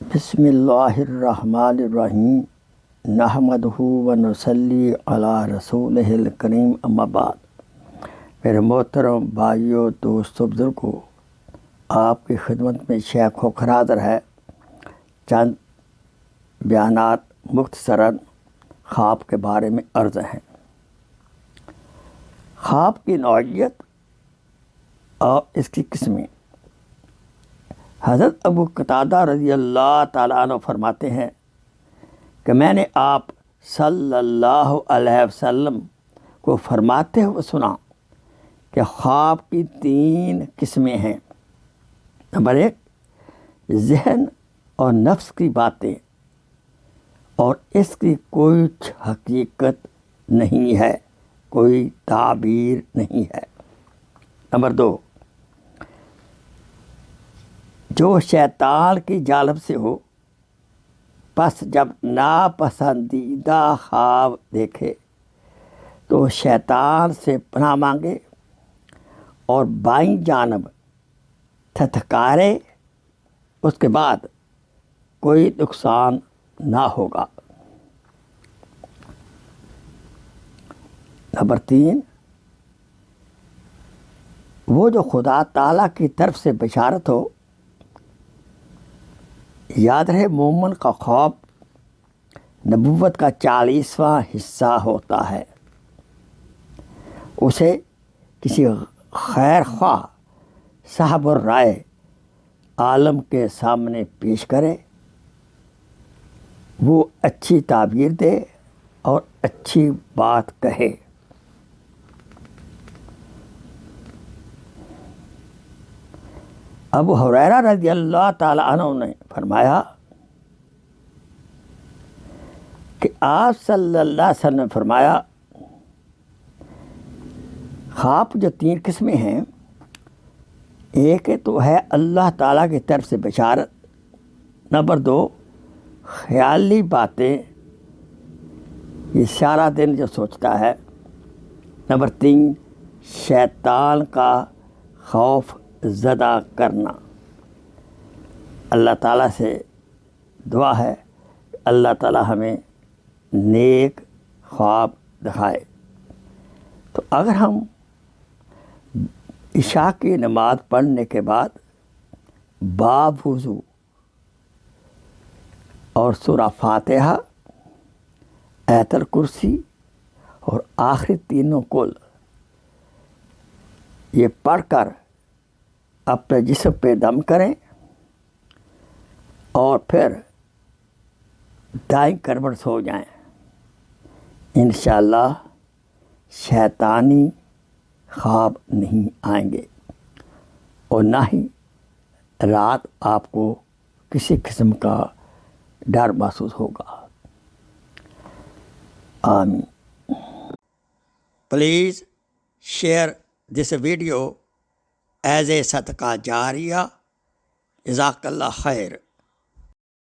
بسم اللہ الرحمن الرحیم نحمدہ و نصلی علی رسولہ الکریم اما بعد۔ میرے محترم بھائیوں، دوستوں، بزرگوں، آپ کی خدمت میں شیخ خوخر حاضر ہے۔ چند بیانات مختصراً خواب کے بارے میں عرض ہیں۔ خواب کی نوعیت اور اس کی قسمیں۔ حضرت ابو قتادہ رضی اللہ تعالیٰ عنہ فرماتے ہیں کہ میں نے آپ صلی اللہ علیہ وسلم کو فرماتے ہوئے سنا کہ خواب کی 3 قسمیں ہیں۔ نمبر 1، ذہن اور نفس کی باتیں اور اس کی کوئی حقیقت نہیں ہے، کوئی تعبیر نہیں ہے۔ نمبر 2، جو شیطان کی جانب سے ہو، پس جب ناپسندیدہ خواب دیکھے تو شیطان سے پناہ مانگے اور بائیں جانب تھتکارے، اس کے بعد کوئی نقصان نہ ہوگا۔ نمبر 3، وہ جو خدا تعالیٰ کی طرف سے بشارت ہو۔ یاد رہے، مومن کا خواب نبوت کا 40واں حصہ ہوتا ہے۔ اسے کسی خیر خواہ صاحب الرائے عالم کے سامنے پیش کرے، وہ اچھی تعبیر دے اور اچھی بات کہے۔ ابو ہریرہ رضی اللہ تعالیٰ عنہ نے فرمایا کہ آپ صلی اللہ علیہ وسلم نے فرمایا، خواب جو 3 قسمیں ہیں، ایک تو ہے اللہ تعالیٰ کی طرف سے بشارت۔ نمبر 2، خیالی باتیں، یہ سارا دن جو سوچتا ہے۔ نمبر 3، شیطان کا خوف زدہ کرنا۔ اللہ تعالیٰ سے دعا ہے کہ اللہ تعالیٰ ہمیں نیک خواب دکھائے۔ تو اگر ہم عشاء کی نماز پڑھنے کے بعد باب وضو اور سورہ فاتحہ، آیت الکرسی اور آخری 3 کل یہ پڑھ کر اپنے جسم پہ دم کریں اور پھر دائیں کروٹ سو جائیں، انشاءاللہ شیطانی خواب نہیں آئیں گے اور نہ ہی رات آپ کو کسی قسم کا ڈر محسوس ہوگا۔ آمین۔ Please share this video as a صدقہ جاریہ۔ جزاک اللہ خیر۔